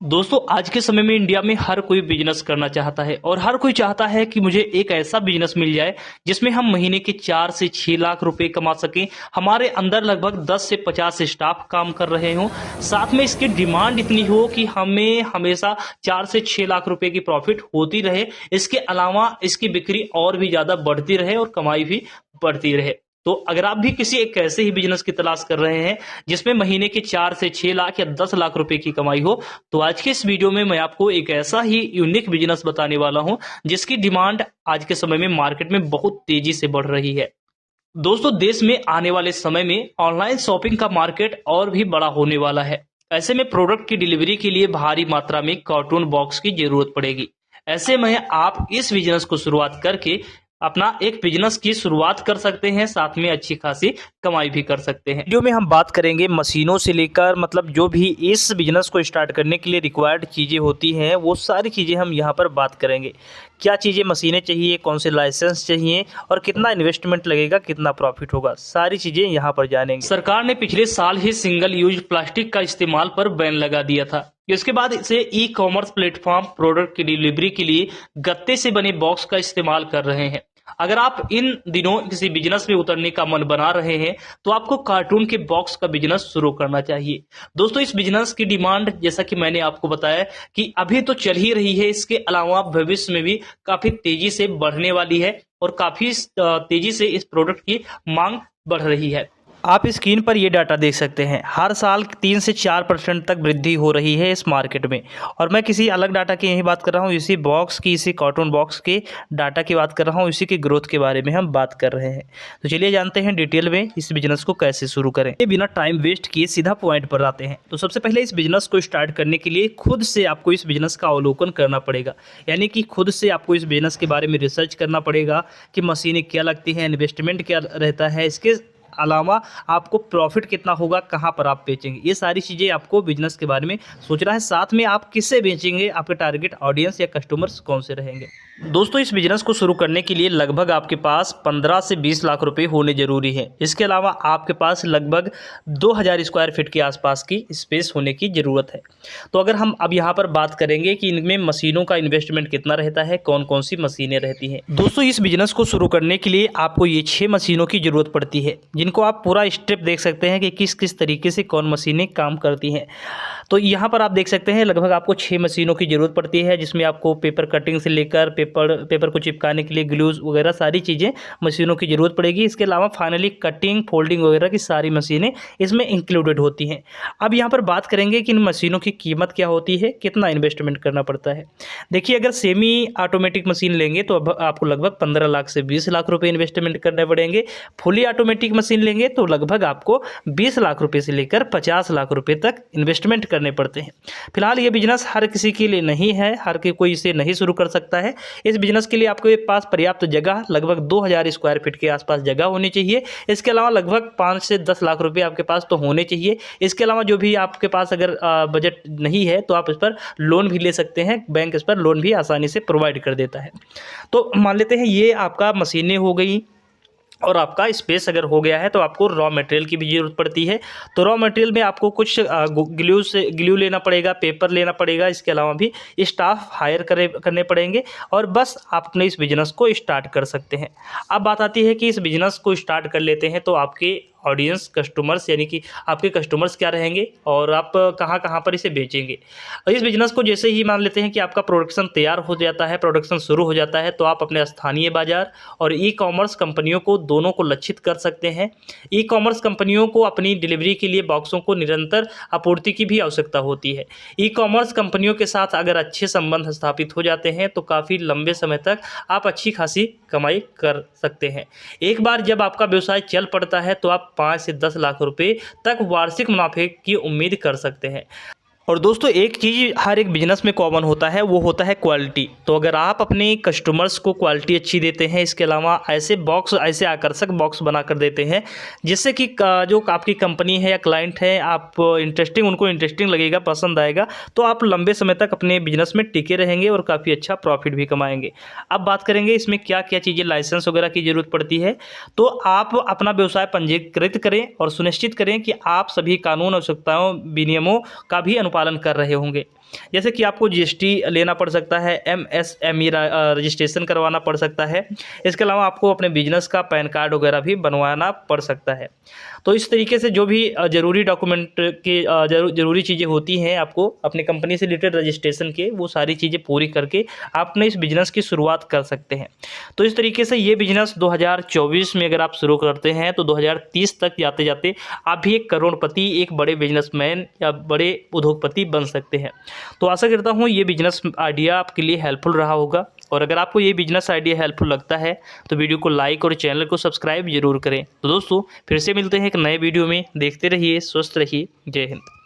दोस्तों आज के समय में इंडिया में हर कोई बिजनेस करना चाहता है और हर कोई चाहता है कि मुझे एक ऐसा बिजनेस मिल जाए जिसमें हम महीने के 4 से 6 लाख रुपए कमा सकें। हमारे अंदर लगभग 10 से 50 स्टाफ काम कर रहे हों, साथ में इसकी डिमांड इतनी हो कि हमें हमेशा 4 से 6 लाख रुपए की प्रॉफिट होती रहे। इसके अलावा इसकी बिक्री और भी ज्यादा बढ़ती रहे और कमाई भी बढ़ती रहे। तो अगर आप भी किसी एक ऐसे ही बिजनेस की तलाश कर रहे हैं जिसमें महीने के 4 से 6 लाख या 10 लाख रुपए की कमाई हो, तो आज के इस वीडियो में मैं आपको एक ऐसा ही यूनिक बिजनेस बताने वाला हूं जिसकी डिमांड आज के समय में मार्केट में बहुत तेजी से बढ़ रही है। दोस्तों देश में आने वाले समय में ऑनलाइन शॉपिंग का मार्केट और भी बड़ा होने वाला है। ऐसे में प्रोडक्ट की डिलीवरी के लिए भारी मात्रा में कार्टून बॉक्स की जरूरत पड़ेगी। ऐसे में आप इस बिजनेस को शुरुआत करके अपना एक बिजनेस की शुरुआत कर सकते हैं, साथ में अच्छी खासी कमाई भी कर सकते हैं। वीडियो में हम बात करेंगे मशीनों से लेकर मतलब जो भी इस बिजनेस को स्टार्ट करने के लिए रिक्वायर्ड चीज़ें होती हैं वो सारी चीज़ें हम यहाँ पर बात करेंगे। क्या चीज़ें मशीनें चाहिए, कौन से लाइसेंस चाहिए और कितना इन्वेस्टमेंट लगेगा, कितना प्रॉफिट होगा, सारी चीज़ें यहाँ पर जानेंगे। सरकार ने पिछले साल ही सिंगल यूज प्लास्टिक का इस्तेमाल पर बैन लगा दिया था। इसके बाद इसे ई कॉमर्स प्लेटफॉर्म प्रोडक्ट की डिलीवरी के लिए गत्ते से बने बॉक्स का इस्तेमाल कर रहे हैं। अगर आप इन दिनों किसी बिजनेस में उतरने का मन बना रहे हैं तो आपको कार्टून के बॉक्स का बिजनेस शुरू करना चाहिए। दोस्तों इस बिजनेस की डिमांड जैसा कि मैंने आपको बताया कि अभी तो चल ही रही है, इसके अलावा भविष्य में भी काफी तेजी से बढ़ने वाली है और काफी तेजी से इस प्रोडक्ट की मांग बढ़ रही है। आप स्क्रीन पर ये डाटा देख सकते हैं, हर साल 3 से 4% तक वृद्धि हो रही है इस मार्केट में। और मैं किसी अलग डाटा की नहीं बात कर रहा हूँ, इसी बॉक्स की, इसी कार्टून बॉक्स के डाटा की बात कर रहा हूँ, इसी की ग्रोथ के बारे में हम बात कर रहे हैं। तो चलिए जानते हैं डिटेल में इस बिजनेस को कैसे शुरू करें। ये बिना टाइम वेस्ट किए सीधा पॉइंट पर आते हैं। तो सबसे पहले इस बिजनेस को स्टार्ट करने के लिए खुद से आपको इस बिजनेस का अवलोकन करना पड़ेगा, यानी कि खुद से आपको इस बिजनेस के बारे में रिसर्च करना पड़ेगा कि मशीनें क्या लगती हैं, इन्वेस्टमेंट क्या रहता है, इसके अलावा आपको प्रॉफिट कितना होगा, कहाँ पर आप बेचेंगे, ये सारी चीज़ें आपको बिजनेस के बारे में सोचना है। साथ में आप किससे बेचेंगे, आपके टारगेट ऑडियंस या कस्टमर्स कौन से रहेंगे। दोस्तों इस बिजनेस को शुरू करने के लिए लगभग आपके पास 15 से 20 लाख रुपए होने जरूरी है। इसके अलावा आपके पास लगभग 2000 स्क्वायर फीट के आसपास की स्पेस होने की ज़रूरत है। तो अगर हम अब यहाँ पर बात करेंगे कि इनमें मशीनों का इन्वेस्टमेंट कितना रहता है, कौन कौन सी मशीनें रहती हैं। दोस्तों इस बिजनेस को शुरू करने के लिए आपको ये 6 मशीनों की ज़रूरत पड़ती है, जिनको आप पूरा स्टेप देख सकते हैं कि किस किस तरीके से कौन मशीनें काम करती हैं। तो यहाँ पर आप देख सकते हैं लगभग आपको 6 मशीनों की ज़रूरत पड़ती है, जिसमें आपको पेपर कटिंग से लेकर पेपर को चिपकाने के लिए ग्लूज वगैरह सारी चीज़ें मशीनों की ज़रूरत पड़ेगी। इसके अलावा फाइनली कटिंग, फोल्डिंग वगैरह की सारी मशीनें इसमें इंक्लूडेड होती हैं। अब यहाँ पर बात करेंगे कि इन मशीनों की कीमत क्या होती है, कितना इन्वेस्टमेंट करना पड़ता है। देखिए अगर सेमी ऑटोमेटिक मशीन लेंगे तो अब आपको लगभग 15 लाख से 20 लाख रुपये इन्वेस्टमेंट करने पड़ेंगे। फुली ऑटोमेटिक मशीन लेंगे तो लगभग आपको 20 लाख रुपये से लेकर 50 लाख रुपये तक इन्वेस्टमेंट करने पड़ते हैं। फिलहाल ये बिजनेस हर किसी के लिए नहीं है, हर कोई इसे नहीं शुरू कर सकता है। इस बिजनेस के लिए आपके पास पर्याप्त जगह, लगभग 2000 स्क्वायर फीट के आसपास जगह होनी चाहिए। इसके अलावा लगभग 5 से 10 लाख रुपए आपके पास तो होने चाहिए। इसके अलावा जो भी आपके पास अगर बजट नहीं है तो आप इस पर लोन भी ले सकते हैं, बैंक इस पर लोन भी आसानी से प्रोवाइड कर देता है। तो मान लेते हैं ये आपका मशीनें हो गई और आपका स्पेस अगर हो गया है तो आपको रॉ मटेरियल की भी ज़रूरत पड़ती है। तो रॉ मटेरियल में आपको कुछ ग्लू लेना पड़ेगा, पेपर लेना पड़ेगा। इसके अलावा भी स्टाफ हायर करने पड़ेंगे और बस आप अपने इस बिज़नेस को स्टार्ट कर सकते हैं। अब बात आती है कि इस बिज़नेस को स्टार्ट कर लेते हैं तो आपके ऑडियंस, कस्टमर्स, यानी कि आपके कस्टमर्स क्या रहेंगे और आप कहाँ कहाँ पर इसे बेचेंगे। इस बिजनेस को जैसे ही मान लेते हैं कि आपका प्रोडक्शन तैयार हो जाता है, प्रोडक्शन शुरू हो जाता है, तो आप अपने स्थानीय बाजार और ई कॉमर्स कंपनियों को दोनों को लक्षित कर सकते हैं। ई कॉमर्स कंपनियों को अपनी डिलीवरी के लिए बॉक्सों को निरंतर आपूर्ति की भी आवश्यकता होती है। ई कॉमर्स कंपनियों के साथ अगर अच्छे संबंध स्थापित हो जाते हैं तो काफ़ी लंबे समय तक आप अच्छी खासी कमाई कर सकते हैं। एक बार जब आपका व्यवसाय चल पड़ता है तो आप 5 से 10 लाख रुपए तक वार्षिक मुनाफे की उम्मीद कर सकते हैं। और दोस्तों एक चीज़ हर एक बिजनेस में कॉमन होता है, वो होता है क्वालिटी। तो अगर आप अपने कस्टमर्स को क्वालिटी अच्छी देते हैं, इसके अलावा ऐसे आकर्षक बॉक्स बना कर देते हैं जिससे कि जो आपकी कंपनी है या क्लाइंट है, आप उनको इंटरेस्टिंग लगेगा, पसंद आएगा, तो आप लंबे समय तक अपने बिजनेस में टिके रहेंगे और काफ़ी अच्छा प्रॉफिट भी कमाएंगे। अब बात करेंगे इसमें क्या क्या चीज़ें, लाइसेंस वगैरह की ज़रूरत पड़ती है। तो आप अपना व्यवसाय पंजीकृत करें और सुनिश्चित करें कि आप सभी कानून आवश्यकताओं, विनियमों का भी अनुपालन पालन कर रहे होंगे। जैसे कि आपको जीएसटी लेना पड़ सकता है, एमएसएमई रजिस्ट्रेशन करवाना पड़ सकता है। इसके अलावा आपको अपने बिजनेस का पैन कार्ड वगैरह भी बनवाना पड़ सकता है। तो इस तरीके से जो भी ज़रूरी डॉक्यूमेंट की ज़रूरी चीज़ें होती हैं, आपको अपनी कंपनी से रिलेटेड रजिस्ट्रेशन के, वो सारी चीज़ें पूरी करके आप अपने इस बिज़नेस की शुरुआत कर सकते हैं। तो इस तरीके से ये बिज़नेस 2024 में अगर आप शुरू करते हैं तो 2030 तक जाते जाते आप भी एक करोड़पति, एक बड़े बिजनेसमैन या बड़े उद्योगपति बन सकते हैं। तो आशा करता हूँ ये बिज़नेस आइडिया आपके लिए हेल्पफुल रहा होगा, और अगर आपको ये बिज़नेस आइडिया हेल्पफुल लगता है तो वीडियो को लाइक और चैनल को सब्सक्राइब जरूर करें। तो दोस्तों फिर से मिलते हैं एक नए वीडियो में, देखते रहिए, स्वस्थ रहिए, जय हिंद।